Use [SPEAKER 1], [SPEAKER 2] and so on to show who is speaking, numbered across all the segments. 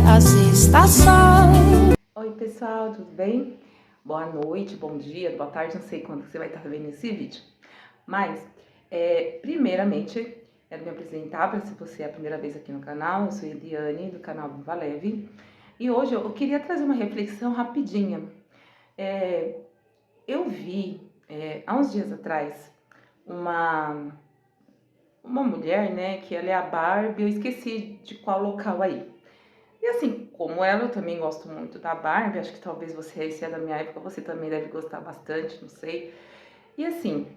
[SPEAKER 1] assista só.
[SPEAKER 2] Oi pessoal, tudo bem? Boa noite, bom dia, boa tarde, não sei quando você vai estar vendo esse vídeo. Mas, primeiramente, quero me apresentar para se você é a primeira vez aqui no canal. Eu sou Eliane, do canal Viva Leve. E hoje eu queria trazer uma reflexão rapidinha. Eu vi, há uns dias atrás, uma mulher, né, que ela é a Barbie, eu esqueci de qual local aí. E assim, como ela, eu também gosto muito da Barbie, acho que talvez você, se é da minha época, você também deve gostar bastante, não sei. E assim,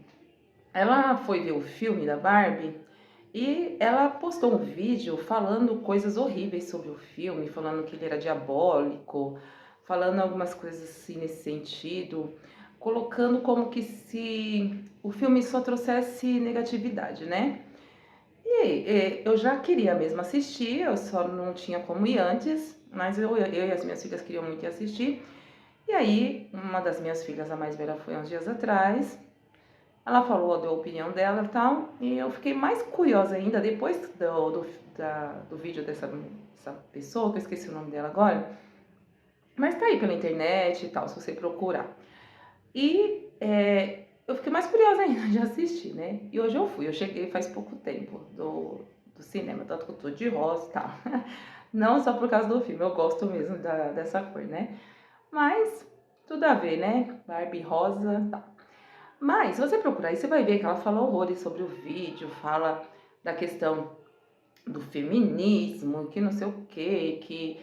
[SPEAKER 2] ela foi ver o filme da Barbie e ela postou um vídeo falando coisas horríveis sobre o filme, falando que ele era diabólico, falando algumas coisas assim nesse sentido, colocando como que se o filme só trouxesse negatividade, né? E eu já queria mesmo assistir, eu só não tinha como ir antes, mas eu e as minhas filhas queriam muito ir assistir. E aí, uma das minhas filhas, a mais velha, foi uns dias atrás, ela falou, deu a opinião dela e tal, e eu fiquei mais curiosa ainda, depois do vídeo dessa pessoa, que eu esqueci o nome dela agora, mas tá aí pela internet e tal, se você procurar. E eu fiquei mais curiosa ainda de assistir, né? E hoje eu cheguei faz pouco tempo do cinema, tanto que eu tô de rosa e tal. Não só por causa do filme, eu gosto mesmo dessa cor, né? Mas tudo a ver, né? Barbie rosa e tal. Mas se você procurar aí, você vai ver que ela fala horrores sobre o vídeo, fala da questão do feminismo, que não sei o que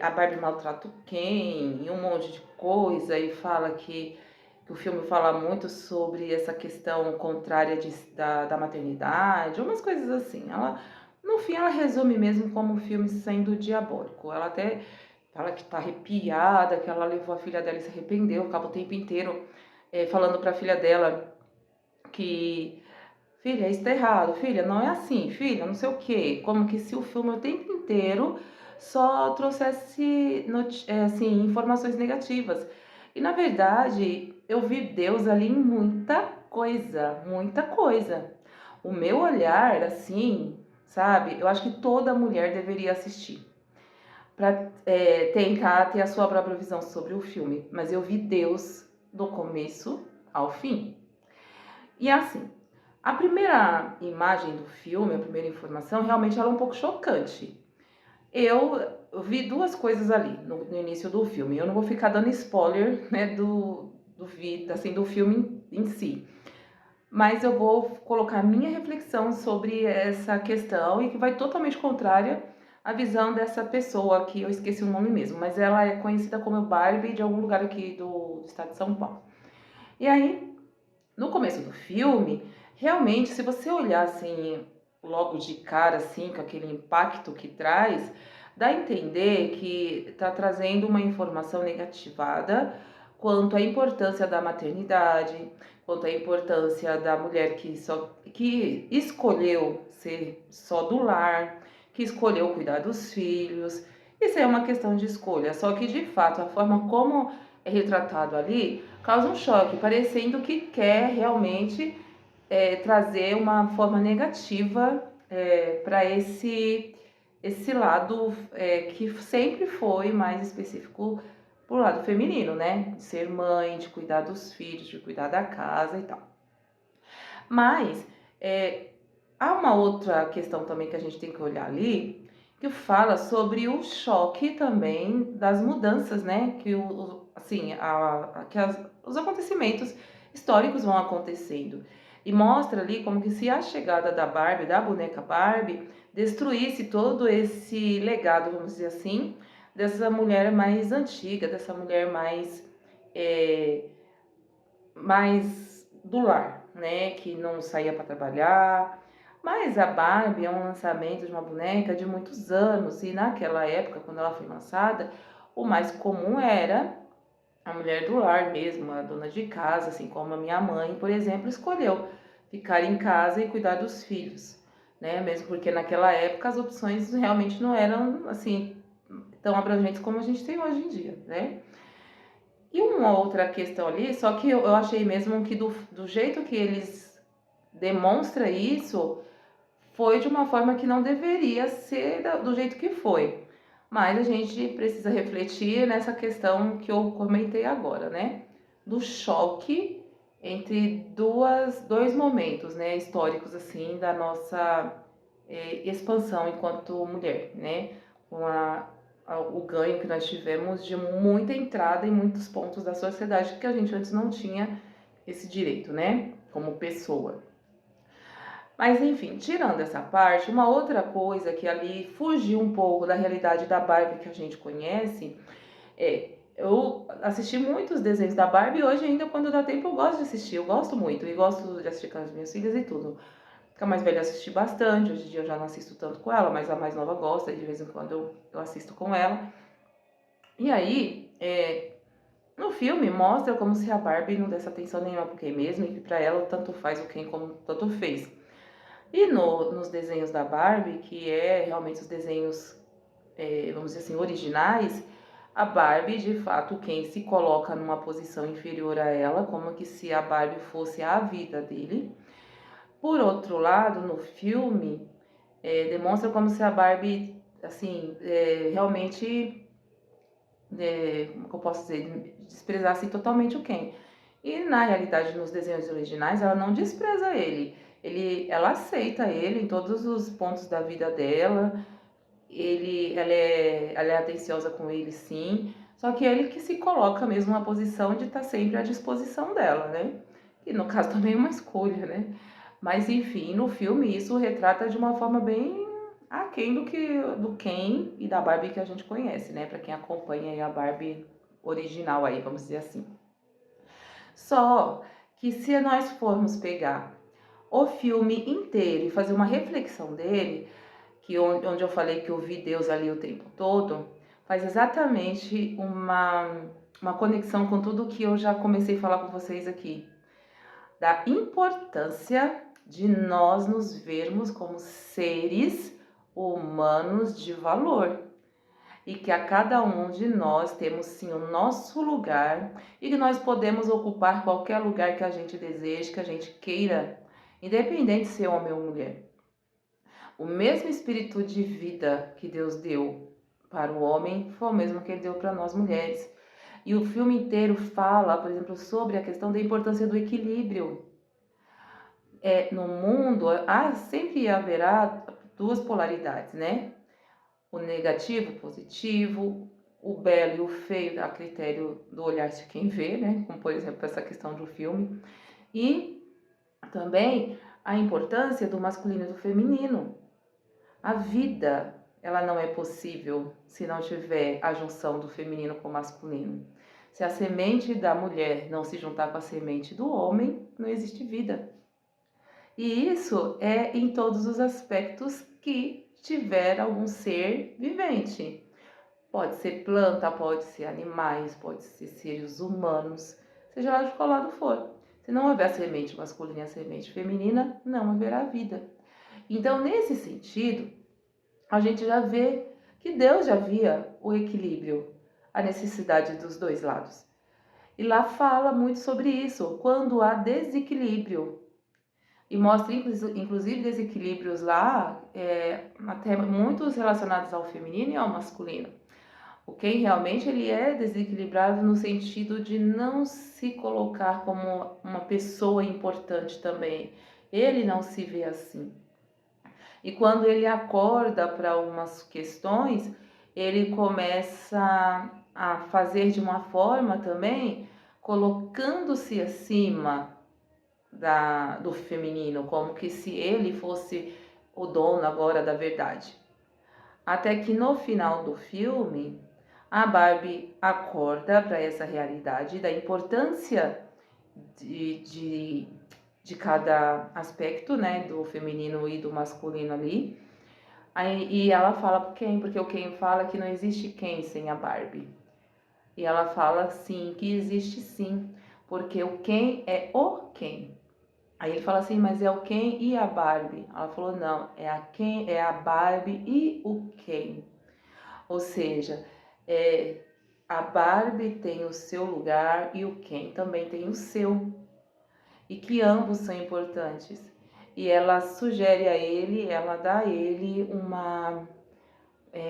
[SPEAKER 2] a Barbie maltrata o Ken, e um monte de coisa, e fala que o filme fala muito sobre essa questão contrária da maternidade, umas coisas assim. Ela, no fim, ela resume mesmo como o filme sendo diabólico. Ela até fala que tá arrepiada, que ela levou a filha dela e se arrependeu, acaba o tempo inteiro falando pra filha dela que filha, isso tá errado, filha, não é assim, filha, não sei o quê. Como que se o filme o tempo inteiro só trouxesse assim, informações negativas. E na verdade, eu vi Deus ali em muita coisa, muita coisa. O meu olhar, assim, sabe, eu acho que toda mulher deveria assistir para tentar ter a sua própria visão sobre o filme. Mas eu vi Deus do começo ao fim. E assim, a primeira imagem do filme, a primeira informação, realmente ela é um pouco chocante. Eu vi duas coisas ali no início do filme. Eu não vou ficar dando spoiler, né, do filme em si. Mas eu vou colocar minha reflexão sobre essa questão e que vai totalmente contrária à visão dessa pessoa, que eu esqueci o nome mesmo, mas ela é conhecida como Barbie de algum lugar aqui do estado de São Paulo. E aí, no começo do filme, realmente, se você olhar assim, logo de cara, assim, com aquele impacto que traz, dá a entender que está trazendo uma informação negativada quanto à importância da maternidade, quanto à importância da mulher que escolheu ser só do lar, que escolheu cuidar dos filhos. Isso é uma questão de escolha, só que de fato a forma como é retratado ali causa um choque, parecendo que quer realmente trazer uma forma negativa para esse lado que sempre foi mais específico pro lado feminino, né? De ser mãe, de cuidar dos filhos, de cuidar da casa e tal. Mas há uma outra questão também que a gente tem que olhar ali, que fala sobre o choque também das mudanças, né? Que assim, os acontecimentos históricos vão acontecendo. E mostra ali como que se a chegada da Barbie, da boneca Barbie, destruísse todo esse legado, vamos dizer assim, dessa mulher mais antiga, dessa mulher mais do lar, né? Que não saía para trabalhar. Mas a Barbie é um lançamento de uma boneca de muitos anos, e naquela época, quando ela foi lançada, o mais comum era a mulher do lar mesmo, a dona de casa, assim como a minha mãe, por exemplo, escolheu ficar em casa e cuidar dos filhos, né? Mesmo porque naquela época as opções realmente não eram assim tão abrangentes como a gente tem hoje em dia, né? E uma outra questão ali, só que eu achei mesmo que do jeito que eles demonstram isso, foi de uma forma que não deveria ser do jeito que foi. Mas a gente precisa refletir nessa questão que eu comentei agora, né? Do choque entre dois momentos, né, históricos, assim, da nossa expansão enquanto mulher, né? Com o ganho que nós tivemos de muita entrada em muitos pontos da sociedade que a gente antes não tinha esse direito, né? Como pessoa. Mas enfim, tirando essa parte, uma outra coisa que ali fugiu um pouco da realidade da Barbie que a gente conhece eu assisti muitos desenhos da Barbie e hoje ainda quando dá tempo eu gosto de assistir, eu gosto muito e gosto de assistir com as minhas filhas e tudo. Com a mais velha eu assisti bastante, hoje em dia eu já não assisto tanto com ela, mas a mais nova gosta e de vez em quando eu assisto com ela. E aí, no filme mostra como se a Barbie não desse atenção nenhuma pro Ken mesmo e que pra ela tanto faz o Ken como tanto fez. E nos desenhos da Barbie, que é realmente os desenhos, vamos dizer assim, originais, a Barbie, de fato, quem se coloca numa posição inferior a ela, como que se a Barbie fosse a vida dele. Por outro lado, no filme, demonstra como se a Barbie, assim, realmente, como que eu posso dizer, desprezasse totalmente o Ken. E na realidade, nos desenhos originais, ela não despreza ele. Ela aceita ele em todos os pontos da vida dela. Ela é atenciosa com ele, sim. Só que ele que se coloca mesmo na posição de estar sempre à disposição dela, né? E no caso também é uma escolha, né? Mas enfim, no filme isso retrata de uma forma bem aquém do Ken e da Barbie que a gente conhece, né? Para quem acompanha aí a Barbie original aí, vamos dizer assim. Só que se nós formos pegar o filme inteiro e fazer uma reflexão dele, que onde eu falei que eu vi Deus ali o tempo todo, faz exatamente uma conexão com tudo que eu já comecei a falar com vocês aqui. Da importância de nós nos vermos como seres humanos de valor. E que a cada um de nós temos sim o nosso lugar e que nós podemos ocupar qualquer lugar que a gente deseje, que a gente queira, independente de ser homem ou mulher. O mesmo espírito de vida que Deus deu para o homem foi o mesmo que ele deu para nós mulheres. E o filme inteiro fala, por exemplo, sobre a questão da importância do equilíbrio. No mundo, sempre haverá duas polaridades, né? O negativo, o positivo, o belo e o feio, a critério do olhar de quem vê, né? Como, por exemplo, essa questão do filme. E também a importância do masculino e do feminino. A vida, ela não é possível se não tiver a junção do feminino com o masculino. Se a semente da mulher não se juntar com a semente do homem, não existe vida. E isso é em todos os aspectos que tiver algum ser vivente. Pode ser planta, pode ser animais, pode ser seres humanos, seja lá de qual lado for. Se não houver a semente masculina e a semente feminina, não haverá vida. Então, nesse sentido, a gente já vê que Deus já via o equilíbrio, a necessidade dos dois lados. E lá fala muito sobre isso, quando há desequilíbrio. E mostra, inclusive, desequilíbrios lá, até muitos relacionados ao feminino e ao masculino. O Ken realmente ele é desequilibrado no sentido de não se colocar como uma pessoa importante também. Ele não se vê assim. E quando ele acorda para algumas questões, ele começa a fazer de uma forma também colocando-se acima do feminino, como que se ele fosse o dono agora da verdade. Até que no final do filme, a Barbie acorda para essa realidade da importância de cada aspecto, né, do feminino e do masculino ali. E ela fala pro Ken, porque o Ken fala que não existe Ken sem a Barbie. E ela fala sim, que existe sim, porque o Ken é o Ken. Aí ele fala assim, mas é o Ken e a Barbie. Ela falou, não, é a Ken, é a Barbie e o Ken. Ou seja, a Barbie tem o seu lugar e o Ken também tem o seu. E que ambos são importantes. E ela sugere a ele, ela dá a ele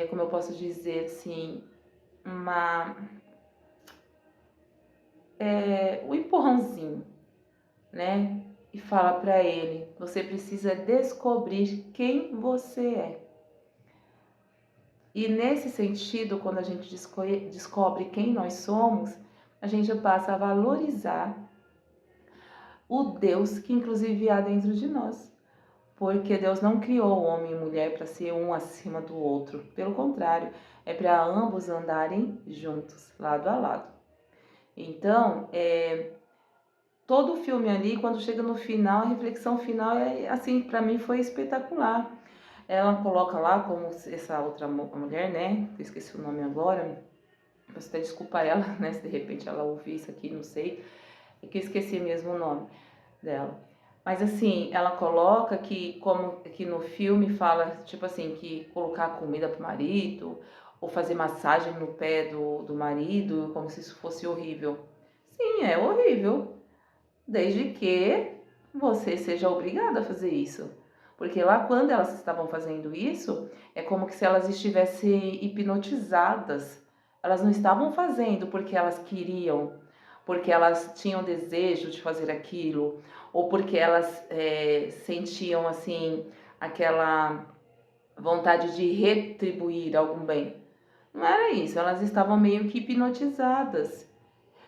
[SPEAKER 2] como eu posso dizer assim, uma, um empurrãozinho, né? E fala para ele: você precisa descobrir quem você é. E nesse sentido, quando a gente descobre quem nós somos, a gente passa a valorizar o Deus que inclusive há dentro de nós. Porque Deus não criou o homem e mulher para ser um acima do outro. Pelo contrário, é para ambos andarem juntos, lado a lado. Então, todo o filme ali, quando chega no final, a reflexão final assim, para mim foi espetacular. Ela coloca lá como essa outra mulher, né? Eu esqueci o nome agora. Peço até desculpa ela, né? Se de repente ela ouvir isso aqui, não sei. É que eu esqueci mesmo o nome dela. Mas assim, ela coloca que, como que no filme fala, tipo assim, que colocar comida pro marido, ou fazer massagem no pé do marido, como se isso fosse horrível. Sim, é horrível, desde que você seja obrigada a fazer isso. Porque lá quando elas estavam fazendo isso, é como que se elas estivessem hipnotizadas. Elas não estavam fazendo porque elas queriam, porque elas tinham desejo de fazer aquilo, ou porque elas sentiam assim aquela vontade de retribuir algum bem. Não era isso, elas estavam meio que hipnotizadas.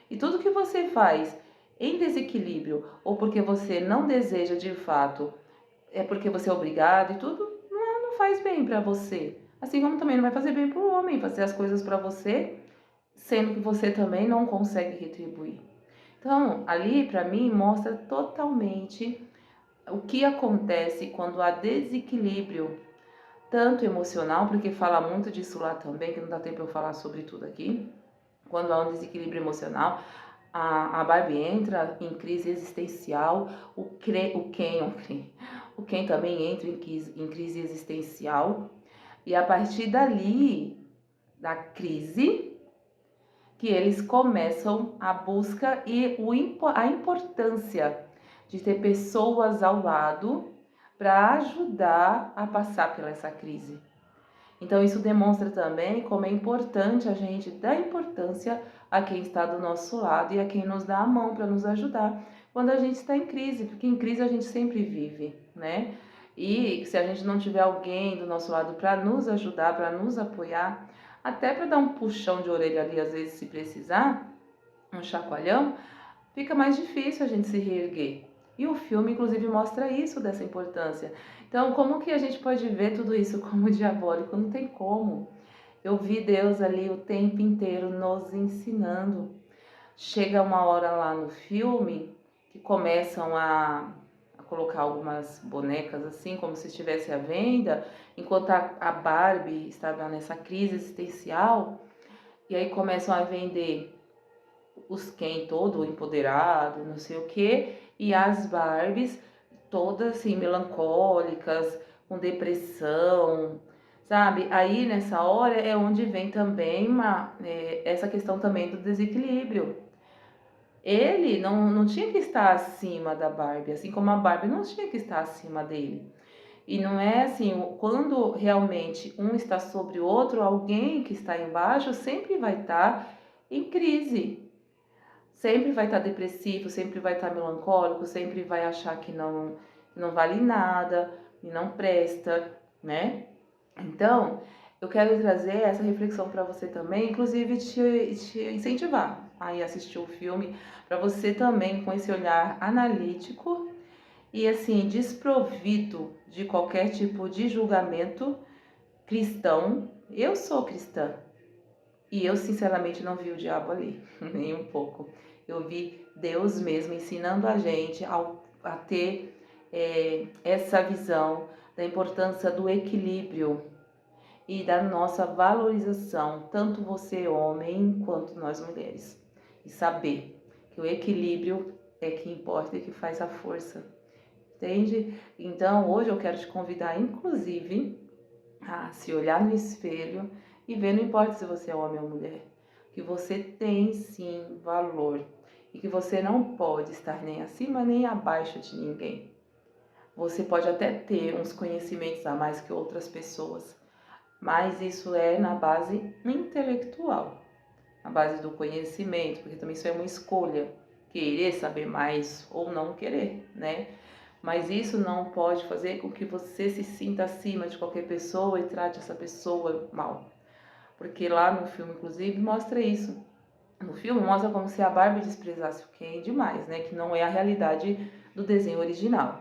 [SPEAKER 2] E tudo que você faz em desequilíbrio ou porque você não deseja de fato, é porque você é obrigado e tudo, não faz bem para você. Assim como também não vai fazer bem para o homem fazer as coisas para você, sendo que você também não consegue retribuir. Então, ali para mim mostra totalmente o que acontece quando há desequilíbrio, tanto emocional, porque fala muito disso lá também, que não dá tempo eu falar sobre tudo aqui. Quando há um desequilíbrio emocional, a Barbie entra em crise existencial, o Ken também entra em crise existencial, e a partir dali, da crise, que eles começam a busca e a importância de ter pessoas ao lado para ajudar a passar pela essa crise. Então isso demonstra também como é importante a gente dar importância a quem está do nosso lado e a quem nos dá a mão para nos ajudar quando a gente está em crise, porque em crise a gente sempre vive, né? E se a gente não tiver alguém do nosso lado para nos ajudar, para nos apoiar, até para dar um puxão de orelha ali, às vezes se precisar, um chacoalhão, fica mais difícil a gente se reerguer. E o filme, inclusive, mostra isso, dessa importância. Então, como que a gente pode ver tudo isso como diabólico? Não tem como. Eu vi Deus ali o tempo inteiro nos ensinando. Chega uma hora lá no filme que começam a colocar algumas bonecas assim, como se estivesse à venda, enquanto a Barbie estava nessa crise existencial, e aí começam a vender os Ken todo empoderado, não sei o que, e as Barbies todas assim melancólicas, com depressão, sabe? Aí nessa hora é onde vem também essa questão também do desequilíbrio. Ele não tinha que estar acima da Barbie, assim como a Barbie não tinha que estar acima dele. E não é assim, quando realmente um está sobre o outro, alguém que está embaixo sempre vai estar em crise. Sempre vai estar depressivo, sempre vai estar melancólico, sempre vai achar que não vale nada, e não presta, né? Então, eu quero trazer essa reflexão para você também, inclusive te incentivar a ir assistir o filme, para você também, com esse olhar analítico e assim, desprovido de qualquer tipo de julgamento cristão. Eu sou cristã, e eu, sinceramente, não vi o diabo ali, nem um pouco. Eu vi Deus mesmo ensinando a gente a ter essa visão da importância do equilíbrio e da nossa valorização, tanto você, homem, quanto nós, mulheres. E saber que o equilíbrio é que importa e que faz a força. Entende? Então, hoje eu quero te convidar, inclusive, a se olhar no espelho e ver, não importa se você é homem ou mulher, que você tem sim valor e que você não pode estar nem acima nem abaixo de ninguém. Você pode até ter uns conhecimentos a mais que outras pessoas, mas isso é na base intelectual, na base do conhecimento, porque também isso é uma escolha, querer saber mais ou não querer, né? Mas isso não pode fazer com que você se sinta acima de qualquer pessoa e trate essa pessoa mal. Porque lá no filme, inclusive, mostra isso. No filme mostra como se a Barbie desprezasse o Ken demais, né? Que não é a realidade do desenho original.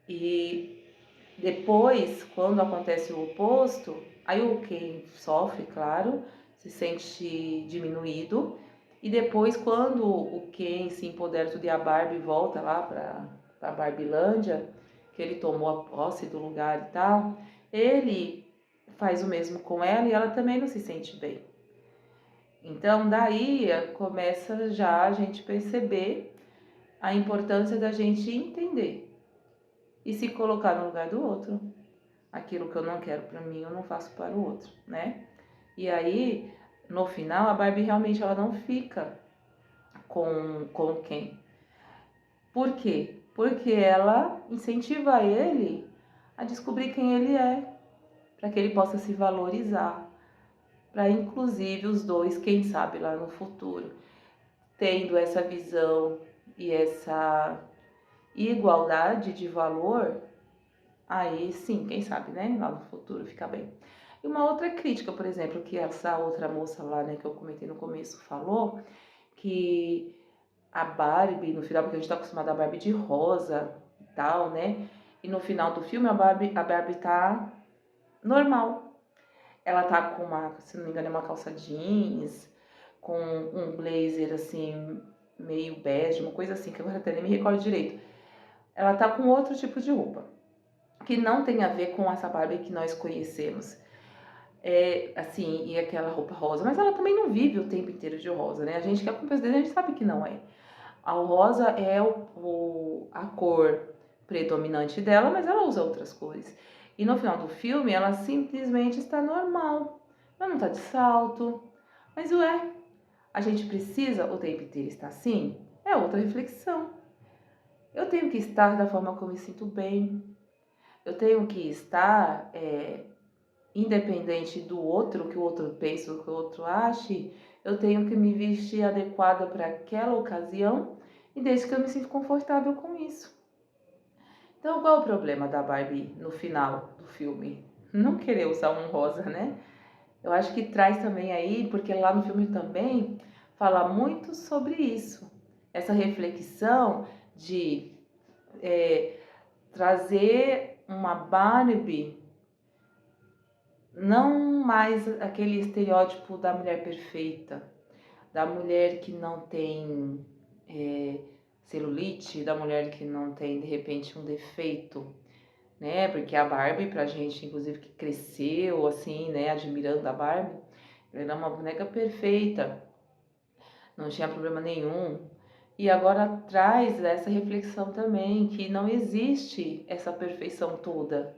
[SPEAKER 2] E depois, quando acontece o oposto, aí o Ken sofre, claro, se sente diminuído. E depois, quando o Ken se empodera tudo e a Barbie volta lá para Barbilândia, que ele tomou a posse do lugar e tal, ele faz o mesmo com ela e ela também não se sente bem. Então, daí começa já a gente perceber a importância da gente entender e se colocar no lugar do outro. Aquilo que eu não quero para mim, eu não faço para o outro, né? E aí, no final, a Barbie realmente ela não fica com quem? Por quê? Porque ela incentiva ele a descobrir quem ele é, para que ele possa se valorizar, para inclusive os dois, quem sabe lá no futuro, tendo essa visão e essa igualdade de valor, aí sim, quem sabe, né? Lá no futuro fica bem. E uma outra crítica, por exemplo, que essa outra moça lá, né, que eu comentei no começo, falou que a Barbie, no final, porque a gente tá acostumado a Barbie de rosa e tal, né? E no final do filme a Barbie tá normal. Ela tá com uma, se não me engano, é uma calça jeans, com um blazer assim, meio bege, uma coisa assim, que agora até nem me recordo direito. Ela tá com outro tipo de roupa, que não tem a ver com essa Barbie que nós conhecemos. É, assim, e aquela roupa rosa, mas ela também não vive o tempo inteiro de rosa, né? A gente que acompanha os desenhos, a gente sabe que não é. A rosa é a cor predominante dela, mas ela usa outras cores. E no final do filme, ela simplesmente está normal. Ela não está de salto. Mas ué, a gente precisa o tempo inteiro estar assim? É outra reflexão. Eu tenho que estar da forma como eu me sinto bem. Eu tenho que estar independente do outro, o que o outro pensa, o que o outro ache. Eu tenho que me vestir adequada para aquela ocasião e desde que eu me sinto confortável com isso. Então, qual é o problema da Barbie no final do filme? Não querer usar um rosa, né? Eu acho que traz também aí, porque lá no filme também fala muito sobre isso. Essa reflexão de trazer uma Barbie, não mais aquele estereótipo da mulher perfeita, da mulher que não tem celulite, da mulher que não tem de repente um defeito, né? Porque a Barbie, pra gente, inclusive, que cresceu assim, né, admirando a Barbie, ela era uma boneca perfeita, não tinha problema nenhum. E agora traz essa reflexão também, que não existe essa perfeição toda,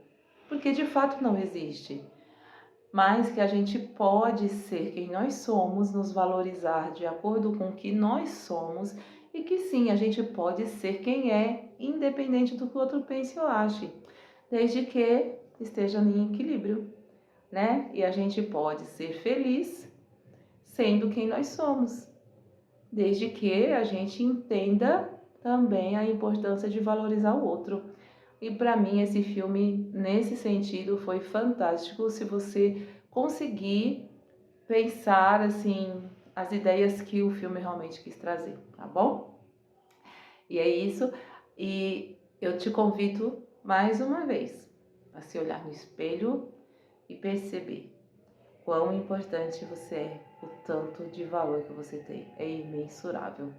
[SPEAKER 2] porque de fato não existe, mas que a gente pode ser quem nós somos, nos valorizar de acordo com o que nós somos e que sim, a gente pode ser quem é, independente do que o outro pense ou ache, desde que esteja em equilíbrio, né? E a gente pode ser feliz sendo quem nós somos, desde que a gente entenda também a importância de valorizar o outro. E para mim esse filme, nesse sentido, foi fantástico. Se você conseguir pensar assim as ideias que o filme realmente quis trazer, tá bom? E é isso. E eu te convido mais uma vez a se olhar no espelho e perceber quão importante você é, o tanto de valor que você tem. É imensurável.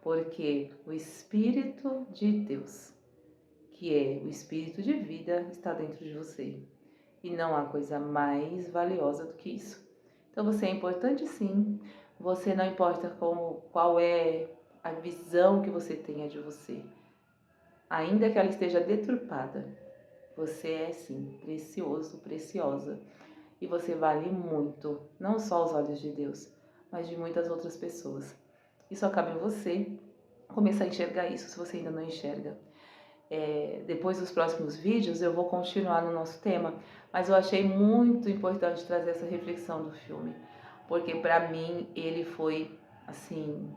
[SPEAKER 2] Porque o Espírito de Deus, que é o Espírito de vida, está dentro de você. E não há coisa mais valiosa do que isso. Então você é importante sim. Você não importa qual é a visão que você tenha de você. Ainda que ela esteja deturpada, você é sim precioso, preciosa. E você vale muito, não só aos olhos de Deus, mas de muitas outras pessoas. E só cabe em você começar a enxergar isso se você ainda não enxerga. depois dos próximos vídeos eu vou continuar no nosso tema, mas eu achei muito importante trazer essa reflexão do filme, porque para mim ele foi, assim,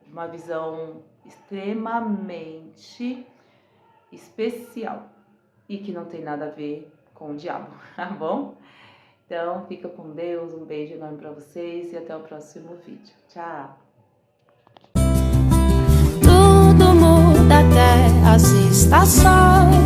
[SPEAKER 2] uma visão extremamente especial e que não tem nada a ver com o diabo, tá bom? Então, fica com Deus, um beijo enorme para vocês e até o próximo vídeo. Tchau!
[SPEAKER 1] Tudo muda até as estações.